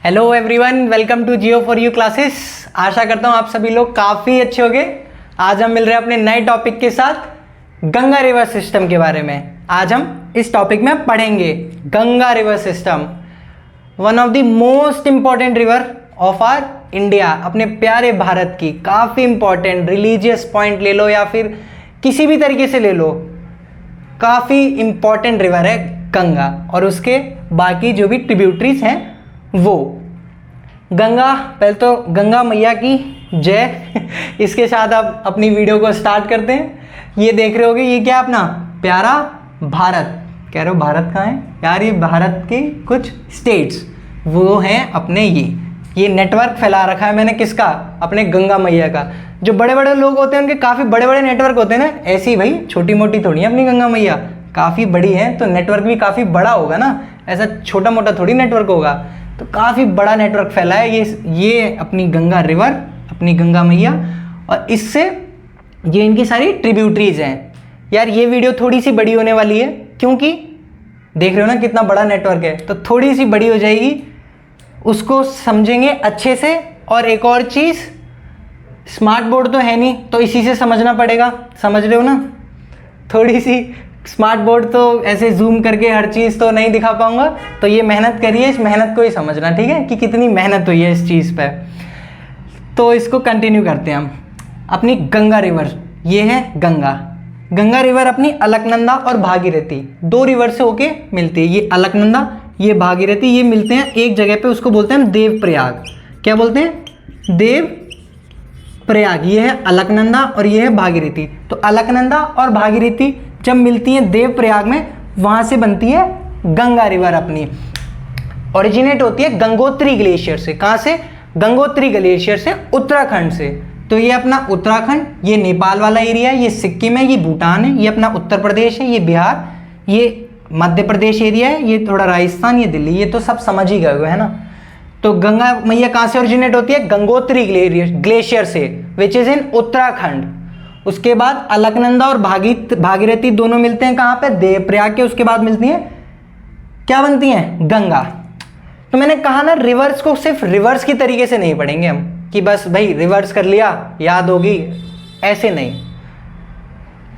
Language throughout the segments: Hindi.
Hello everyone, welcome to Jio for you classes. आशा करता हूँ आप सभी लोग काफ़ी अच्छे होंगे। आज हम मिल रहे हैं अपने नए टॉपिक के साथ गंगा रिवर सिस्टम के बारे में। आज हम इस टॉपिक में पढ़ेंगे Ganga river system, one of the most important river of R India, अपने प्यारे भारत की। काफ़ी इंपॉर्टेंट रिलीजियस पॉइंट ले लो या फिर किसी भी तरीके से ले लो, काफ़ी इंपॉर्टेंट रिवर है गंगा और उसके बाकी जो भी ट्रिब्यूटरीज हैं वो। गंगा, पहले तो गंगा मैया की जय। इसके साथ आप अपनी वीडियो को स्टार्ट करते हैं। ये देख रहे होगे, ये क्या अपना प्यारा भारत। कह रहे हो भारत कहाँ है यार? ये भारत के कुछ स्टेट्स वो हैं अपने। ये नेटवर्क फैला रखा है मैंने किसका? अपने गंगा मैया का। जो बड़े बड़े लोग होते हैं उनके काफ़ी बड़े बड़े नेटवर्क होते हैं ना, ऐसी ही भाई छोटी मोटी थोड़ी है अपनी गंगा मैया, काफ़ी बड़ी है तो नेटवर्क भी काफ़ी बड़ा होगा ना, ऐसा छोटा मोटा थोड़ी नेटवर्क होगा। तो काफ़ी बड़ा नेटवर्क फैला है ये अपनी गंगा रिवर, अपनी गंगा मैया। और इससे ये इनकी सारी ट्रिब्यूटरीज हैं। यार ये वीडियो थोड़ी सी बड़ी होने वाली है क्योंकि देख रहे हो ना कितना बड़ा नेटवर्क है, तो थोड़ी सी बड़ी हो जाएगी, उसको समझेंगे अच्छे से। और एक और चीज़, स्मार्ट बोर्ड तो है नहीं तो इसी से समझना पड़ेगा, समझ रहे हो ना? थोड़ी सी स्मार्ट बोर्ड तो ऐसे जूम करके हर चीज़ तो नहीं दिखा पाऊंगा, तो ये मेहनत करिए, इस मेहनत को ही समझना, ठीक है, कि कितनी मेहनत हुई है इस चीज़ पे। तो इसको कंटिन्यू करते हैं हम। अपनी गंगा रिवर, ये है गंगा। गंगा रिवर अपनी अलकनंदा और भागीरथी दो रिवर से होके मिलती है। ये अलकनंदा, ये भागीरथी, ये मिलते हैं एक जगह पे, उसको बोलते हैं देवप्रयाग। क्या बोलते हैं? देवप्रयाग। ये है अलकनंदा और ये है भागीरथी। तो अलकनंदा और भागीरथी जब मिलती हैं देवप्रयाग में, वहाँ से बनती है गंगा रिवर। अपनी ओरिजिनेट होती है गंगोत्री ग्लेशियर से। कहाँ से? गंगोत्री ग्लेशियर से, उत्तराखंड से। तो ये अपना उत्तराखंड, ये नेपाल वाला एरिया है, ये सिक्किम है, ये भूटान है, ये अपना उत्तर प्रदेश है, ये बिहार, ये मध्य प्रदेश एरिया है, ये थोड़ा राजस्थान, ये दिल्ली, ये तो सब समझ ही गए हो है ना। तो गंगा मैया कहाँ से ओरिजिनेट होती है? गंगोत्री ग्लेशियर से, विच इज इन उत्तराखंड। उसके बाद अलकनंदा और भागीरथी दोनों मिलते हैं कहाँ पे? देवप्रयाग के। उसके बाद मिलती हैं, क्या बनती हैं? गंगा। तो मैंने कहा ना, रिवर्स को सिर्फ रिवर्स की तरीके से नहीं पढ़ेंगे हम कि बस भाई रिवर्स कर लिया याद होगी, ऐसे नहीं।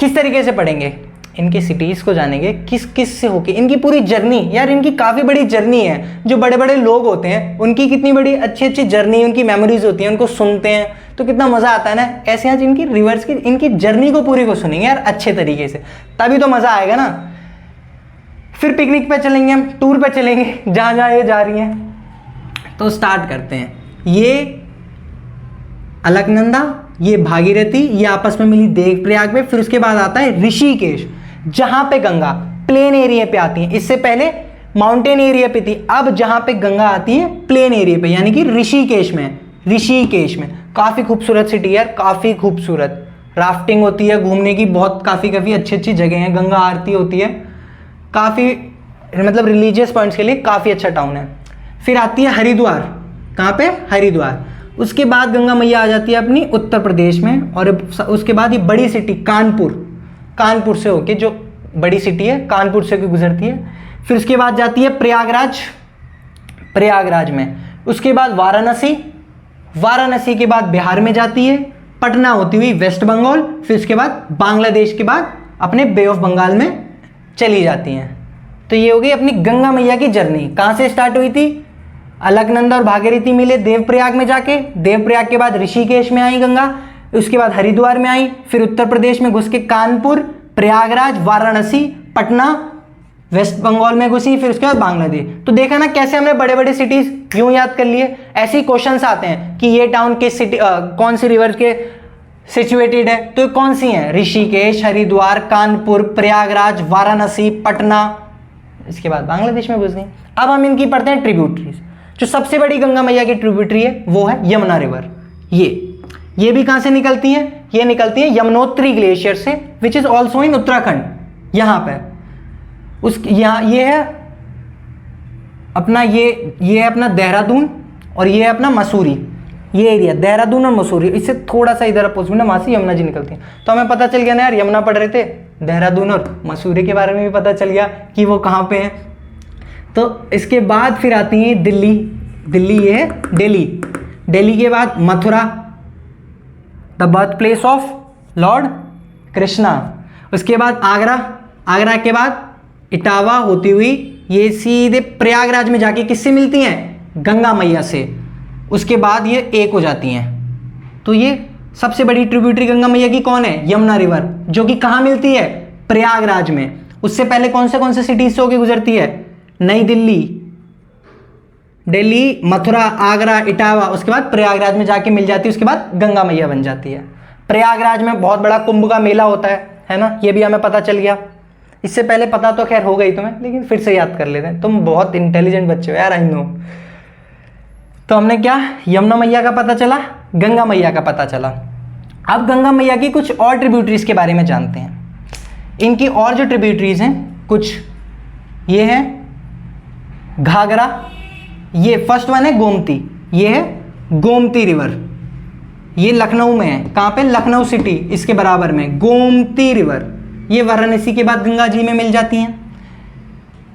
किस तरीके से पढ़ेंगे? इनकी सिटीज़ को जानेंगे, किस किस से होके इनकी पूरी जर्नी। यार इनकी काफ़ी बड़ी जर्नी है। जो बड़े बड़े लोग होते हैं उनकी कितनी बड़ी अच्छी अच्छी जर्नी, उनकी मेमोरीज होती हैं, उनको सुनते हैं तो कितना मज़ा आता है ना। ऐसे आज इनकी रिवर्स की इनकी जर्नी को पूरी को सुनेंगे यार अच्छे तरीके से, तभी तो मज़ा आएगा ना। फिर पिकनिक पे चलेंगे हम, टूर पे चलेंगे जहाँ जहाँ ये जा रही हैं। तो स्टार्ट करते हैं। ये अलकनंदा, ये भागीरथी, ये आपस में मिली देवप्रयाग में। फिर उसके बाद आता है ऋषिकेश, जहां पे गंगा प्लेन एरिया पे आती है। इससे पहले माउंटेन एरिया पे थी, अब जहां पे गंगा आती है प्लेन एरिया पे, यानी कि ऋषिकेश में। ऋषिकेश में काफ़ी खूबसूरत सिटी है, काफ़ी खूबसूरत। राफ्टिंग होती है, घूमने की बहुत काफ़ी अच्छी अच्छी जगह हैं, गंगा आरती होती है, काफ़ी मतलब रिलीजियस पॉइंट्स के लिए काफ़ी अच्छा टाउन है। फिर आती है हरिद्वार। कहाँ पे? हरिद्वार। उसके बाद गंगा मैया आ जाती है अपनी उत्तर प्रदेश में। और उसके बाद ये बड़ी सिटी कानपुर से होके, जो बड़ी सिटी है कानपुर से गुजरती है। फिर उसके बाद जाती है प्रयागराज में। उसके बाद वाराणसी के बाद बिहार में जाती है, पटना होती हुई वेस्ट बंगाल। फिर उसके बाद बांग्लादेश के बाद अपने बे ऑफ बंगाल में चली जाती हैं। तो ये हो गई अपनी गंगा मैया की जर्नी। कहाँ से स्टार्ट हुई थी? अलकनंदा और भागीरथी मिले देवप्रयाग में जाके, देवप्रयाग के बाद ऋषिकेश में आई गंगा, उसके बाद हरिद्वार में आई, फिर उत्तर प्रदेश में घुस के कानपुर, प्रयागराज, वाराणसी, पटना, वेस्ट बंगाल में घुसी, फिर उसके बाद बांग्लादेश। तो देखा ना कैसे हमने बड़े बड़े सिटीज यूं याद कर लिए। ऐसे ही क्वेश्चंस आते हैं कि ये टाउन किस सिटी कौन सी रिवर के सिचुएटेड है, तो कौन सी है? ऋषिकेश, हरिद्वार, कानपुर, प्रयागराज, वाराणसी, पटना, इसके बाद बांग्लादेश में घुस गई। अब हम इनकी पढ़ते हैं ट्रिब्यूटरीज। जो सबसे बड़ी गंगा मैया की ट्रिब्यूटरी है वो है यमुना रिवर। ये भी कहां से निकलती है? ये निकलती है यमुनोत्री ग्लेशियर से, which is also in Uttarakhand. यहां पे यहाँ ये है अपना ये है अपना देहरादून और ये है अपना मसूरी। ये एरिया देहरादून और मसूरी, इससे थोड़ा सा इधर अपोजिट में वहां से यमुना जी निकलती है। तो हमें पता चल गया ना यार, यमुना पढ़ रहे थे, देहरादून और मसूरी के बारे में भी पता चल गया कि वो कहाँ पे है। तो इसके बाद फिर आती है दिल्ली। दिल्ली ये है दिल्ली। दिल्ली के बाद Mathura, the birth place of Lord Krishna. उसके बाद आगरा, आगरा के बाद इटावा होती हुई ये सीधे प्रयागराज में जाके किससे मिलती हैं? गंगा मैया से। उसके बाद ये एक हो जाती हैं। तो ये सबसे बड़ी ट्रिब्यूटरी गंगा मैया की कौन है? यमुना रिवर, जो कि कहाँ मिलती है? प्रयागराज में। उससे पहले कौन से सिटीज से होकर गुजरती है? नई दिल्ली, दिल्ली, मथुरा, आगरा, इटावा, उसके बाद प्रयागराज में जाके मिल जाती है। उसके बाद गंगा मैया बन जाती है। प्रयागराज में बहुत बड़ा कुंभ का मेला होता है ना, ये भी हमें पता चल गया। इससे पहले पता तो खैर हो गई तुम्हें, लेकिन फिर से याद कर लेते हैं। तुम बहुत इंटेलिजेंट बच्चे हो यार, आई नो। तो हमने क्या, यमुना मैया का पता चला, गंगा मैया का पता चला। अब गंगा मैया की कुछ और ट्रिब्यूटरीज के बारे में जानते हैं। इनकी और जो ट्रिब्यूटरीज हैं कुछ ये हैं, घाघरा, ये फर्स्ट वन है गोमती, ये है गोमती रिवर, ये लखनऊ में है। कहाँ पे? लखनऊ सिटी, इसके बराबर में गोमती रिवर। ये वाराणसी के बाद गंगा जी में मिल जाती हैं।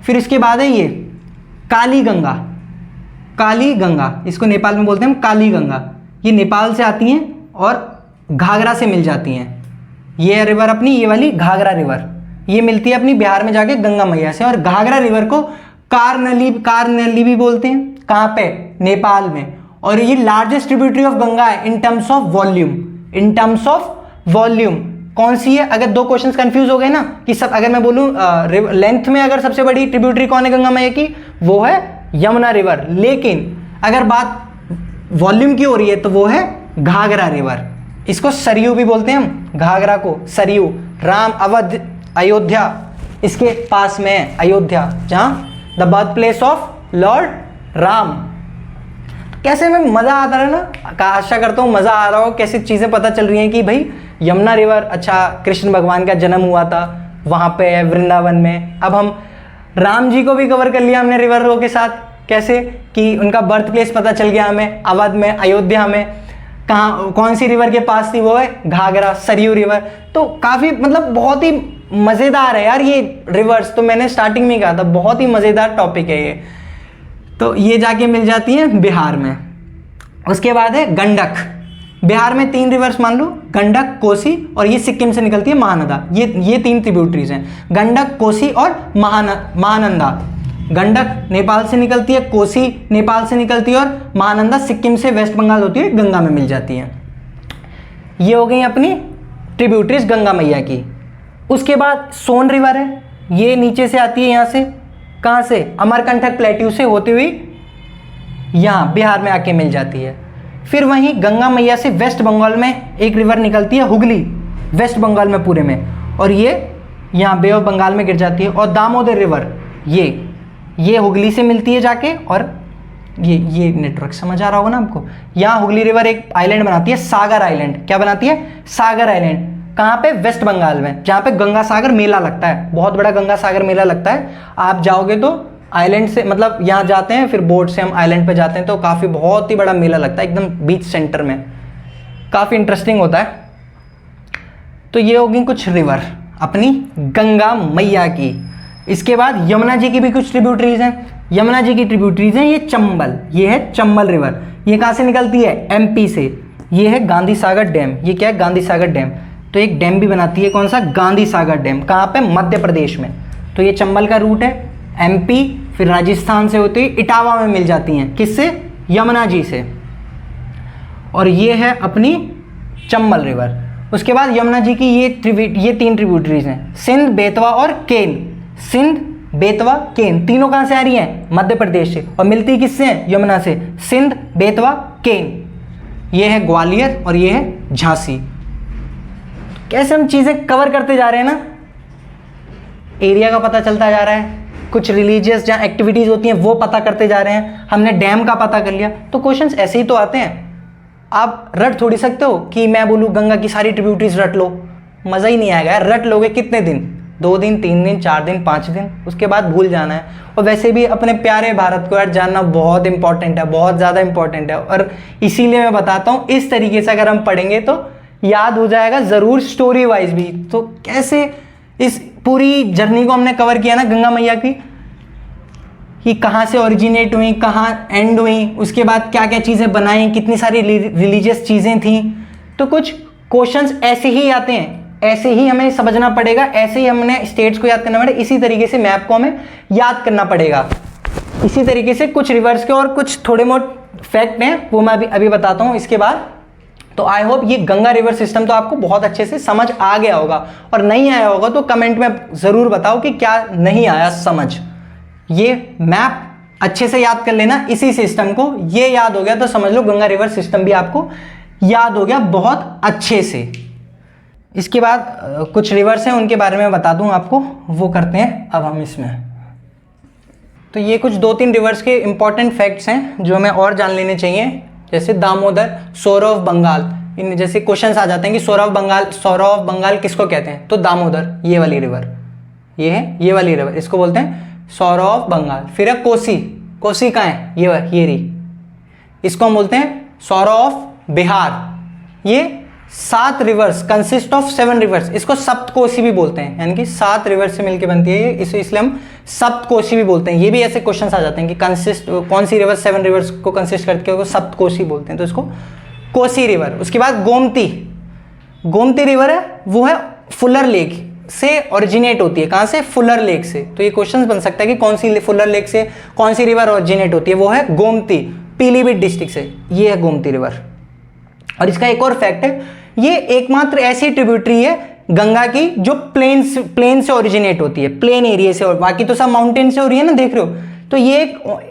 फिर इसके बाद है ये काली गंगा, काली गंगा, इसको नेपाल में बोलते हैं हम काली गंगा। ये नेपाल से आती हैं और घाघरा से मिल जाती हैं। ये रिवर अपनी, ये वाली घाघरा रिवर, ये मिलती है अपनी बिहार में जाके गंगा मैया से। और घाघरा रिवर को कारनली भी बोलते हैं। कहाँ पे? नेपाल में। और ये लार्जेस्ट ट्रिब्यूटरी ऑफ गंगा है in terms of volume, in terms of volume. कौन सी है? अगर दो क्वेश्चंस कंफ्यूज हो गए ना कि सब, अगर मैं बोलूं लेंथ में अगर सबसे बड़ी ट्रिब्यूटरी कौन है गंगा मैया की, वो है यमुना रिवर। लेकिन अगर बात वॉल्यूम की हो रही है तो वो है घाघरा रिवर। इसको सरयू भी बोलते हैं हम, घाघरा को सरयू। राम, अवध, अयोध्या इसके पास में है, अयोध्या, जहां the birth place of Lord Ram. कैसे में मजा आता है ना, आशा करता हूँ मजा आ रहा हो। कैसी चीजें पता चल रही हैं कि भाई यमुना रिवर, अच्छा कृष्ण भगवान का जन्म हुआ था वहां पे वृंदावन में। अब हम राम जी को भी कवर कर लिया हमने रिवरों के साथ। कैसे कि उनका बर्थ प्लेस पता चल गया हमें, अवध में, अयोध्या में। कहाँ, कौन सी रिवर के पास थी? वो है घाघरा, सरयू रिवर। तो काफी मतलब बहुत ही मजेदार है यार ये रिवर्स। तो मैंने स्टार्टिंग में कहा था बहुत ही मजेदार टॉपिक है ये। तो ये जाके मिल जाती है बिहार में। उसके बाद है गंडक। बिहार में 3 रिवर्स मान लो, गंडक, कोसी, और ये सिक्किम से निकलती है महानंदा। ये 3 ट्रिब्यूटरीज हैं, गंडक, कोसी और महानंदा। गंडक नेपाल से निकलती है, कोसी नेपाल से निकलती है, और महानंदा सिक्किम से वेस्ट बंगाल होती है, गंगा में मिल जाती है। ये हो गई अपनी ट्रिब्यूटरीज गंगा मैया की। उसके बाद सोन रिवर है, ये नीचे से आती है, यहाँ से, कहाँ से? अमरकंटक प्लेट्यू से होती हुई यहाँ बिहार में आके मिल जाती है। फिर वहीं गंगा मैया से वेस्ट बंगाल में एक रिवर निकलती है, हुगली, वेस्ट बंगाल में पूरे में, और ये यहाँ बे ऑफ बंगाल में गिर जाती है। और दामोदर रिवर ये हुगली से मिलती है जाके, और ये नेटवर्क समझ आ रहा होगा ना आपको। यहाँ हुगली रिवर एक आइलैंड बनाती है, सागर आइलैंड। क्या बनाती है? सागर आइलैंड। कहाँ पे? वेस्ट बंगाल में, जहाँ पे गंगा सागर मेला लगता है, बहुत बड़ा गंगा सागर मेला लगता है। आप जाओगे तो आइलैंड से, मतलब यहाँ जाते हैं, फिर बोट से हम आइलैंड पे जाते हैं, तो काफ़ी बहुत ही बड़ा मेला लगता है एकदम बीच सेंटर में, काफ़ी इंटरेस्टिंग होता है। तो ये होगी कुछ रिवर अपनी गंगा मैया की। इसके बाद यमुना जी की भी कुछ ट्रिब्यूटरीज हैं। यमुना जी की ट्रिब्यूटरीज हैं ये चंबल, ये है चंबल रिवर। ये कहाँ से निकलती है? एमपी से। ये है गांधी सागर डैम। ये क्या है? गांधी सागर डैम। तो एक डैम भी बनाती है, कौन सा? गांधी सागर डैम। कहाँ पे? मध्य प्रदेश में। तो ये चंबल का रूट है, एमपी, फिर राजस्थान से होती है, इटावा में मिल जाती हैं। किससे? यमुना जी से। और ये है अपनी चंबल रिवर। उसके बाद यमुना जी की ये 3 ट्रिब्यूटरीज हैं, सिंध, बेतवा और केन। सिंध, बेतवा, केन, तीनों कहाँ से आ रही हैं? मध्य प्रदेश से। और मिलती किससे हैं? यमुना से। सिंध, बेतवा, केन। ये है ग्वालियर और ये है झांसी। कैसे हम चीज़ें कवर करते जा रहे हैं ना, एरिया का पता चलता जा रहा है, कुछ रिलीजियस जहाँ एक्टिविटीज़ होती हैं वो पता करते जा रहे हैं। हमने डैम का पता कर लिया, तो क्वेश्चंस ऐसे ही तो आते हैं। आप रट थोड़ी सकते हो कि मैं बोलूँ गंगा की सारी ट्रिब्यूटरीज रट लो, मज़ा ही नहीं आएगा यार। रट लोगे कितने दिन? 2 दिन, 3 दिन, 4 दिन, 5 दिन, उसके बाद भूल जाना है। और वैसे भी अपने प्यारे भारत को यार जानना बहुत इंपॉर्टेंट है, बहुत ज़्यादा इंपॉर्टेंट है। और इसीलिए मैं बताता हूँ, इस तरीके से अगर हम पढ़ेंगे तो याद हो जाएगा ज़रूर, स्टोरी वाइज भी। तो कैसे इस पूरी जर्नी को हमने कवर किया ना गंगा मैया की। कि कहाँ से ओरिजिनेट हुई, कहाँ एंड हुई, उसके बाद क्या क्या चीज़ें बनाई, कितनी सारी रिलीजियस चीज़ें थी। तो कुछ क्वेश्चंस ऐसे ही आते हैं, ऐसे ही हमें समझना पड़ेगा, ऐसे ही हमने स्टेट्स को याद करना पड़ेगा, इसी तरीके से मैप को हमें याद करना पड़ेगा। इसी तरीके से कुछ रिवर्स के और कुछ थोड़े बहुत फैक्ट हैं वो मैं अभी बताता हूँ इसके बाद। तो आई होप ये गंगा रिवर सिस्टम तो आपको बहुत अच्छे से समझ आ गया होगा, और नहीं आया होगा तो कमेंट में ज़रूर बताओ कि क्या नहीं आया समझ। ये मैप अच्छे से याद कर लेना इसी सिस्टम को, ये याद हो गया तो समझ लो गंगा रिवर सिस्टम भी आपको याद हो गया बहुत अच्छे से। इसके बाद कुछ रिवर्स हैं उनके बारे में बता दूं आपको, वो करते हैं अब हम इसमें। तो ये कुछ 2-3 रिवर्स के इंपॉर्टेंट फैक्ट्स हैं जो हमें और जान लेने चाहिए, जैसे दामोदर, सोर ऑफ बंगाल। इन जैसे क्वेश्चंस आ जाते हैं कि सोर ऑफ बंगाल किसको कहते हैं, तो दामोदर, ये वाली रिवर, ये है ये वाली रिवर, इसको बोलते हैं सोर ऑफ बंगाल। फिर है कोसी, कोसी कहाँ है, ये रही, इसको हम बोलते हैं सोर ऑफ बिहार। ये 7 रिवर्स कंसिस्ट ऑफ 7 रिवर्स, इसको सप्तकोशी भी बोलते हैं, यानी कि 7 रिवर्स से मिलकर बनती है इसे, इसलिए हम सप्तकोशी भी बोलते हैं। ये भी ऐसे क्वेश्चंस आ जाते हैं कि कंसिस्ट कौन सी रिवर 7 रिवर्स को कंसिस्ट करके उसको सप्तकोशी बोलते हैं, तो इसको कोसी रिवर। उसके बाद गोमती, गोमती रिवर है वो है फुलर लेक से ओरिजिनेट होती है, कहाँ से, फुलर लेक से। तो ये क्वेश्चन बन सकता है कि कौन सी फुलर लेक से कौन सी रिवर ओरिजिनेट होती है, वो है गोमती, पीलीभीत डिस्ट्रिक्ट से, ये है गोमती रिवर। और इसका एक और फैक्ट है, ये एकमात्र ऐसी ट्रिब्यूटरी है गंगा की जो प्लेन से ओरिजिनेट होती है, प्लेन एरिया से, और बाकी तो सब माउंटेन से हो रही है ना, देख रहे हो। तो ये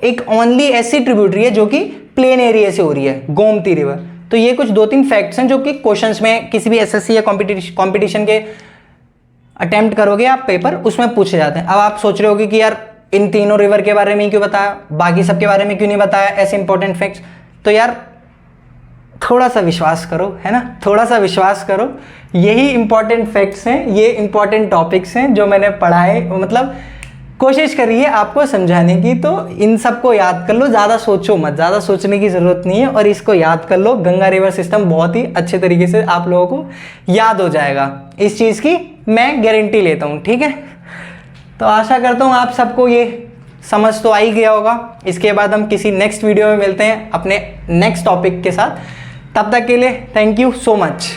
एक ओनली ऐसी ट्रिब्यूटरी है जो कि प्लेन एरिया से हो रही है, गोमती रिवर। तो ये कुछ 2-3 फैक्ट्स हैं जो कि क्वेश्चंस में किसी भी एसएससी या कॉम्पिटिशन के अटेम्प्ट करोगे आप पेपर, उसमें पूछे जाते हैं। अब आप सोच रहे होगे कि यार इन तीनों रिवर के बारे में क्यों बताया, बाकी सबके बारे में क्यों नहीं बताया, ऐसे इंपॉर्टेंट फैक्ट्स। तो यार थोड़ा सा विश्वास करो, है ना, थोड़ा सा विश्वास करो, यही इंपॉर्टेंट फैक्ट्स हैं, ये इंपॉर्टेंट टॉपिक्स हैं जो मैंने पढ़ाए, मतलब कोशिश करिए आपको समझाने की। तो इन सबको याद कर लो, ज़्यादा सोचो मत, ज़्यादा सोचने की ज़रूरत नहीं है, और इसको याद कर लो। गंगा रिवर सिस्टम बहुत ही अच्छे तरीके से आप लोगों को याद हो जाएगा, इस चीज़ की मैं गारंटी लेता हूँ, ठीक है। तो आशा करता हूँ आप सबको ये समझ तो आ ही गया होगा। इसके बाद हम किसी नेक्स्ट वीडियो में मिलते हैं अपने नेक्स्ट टॉपिक के साथ। तब तक के लिए थैंक यू सो मच।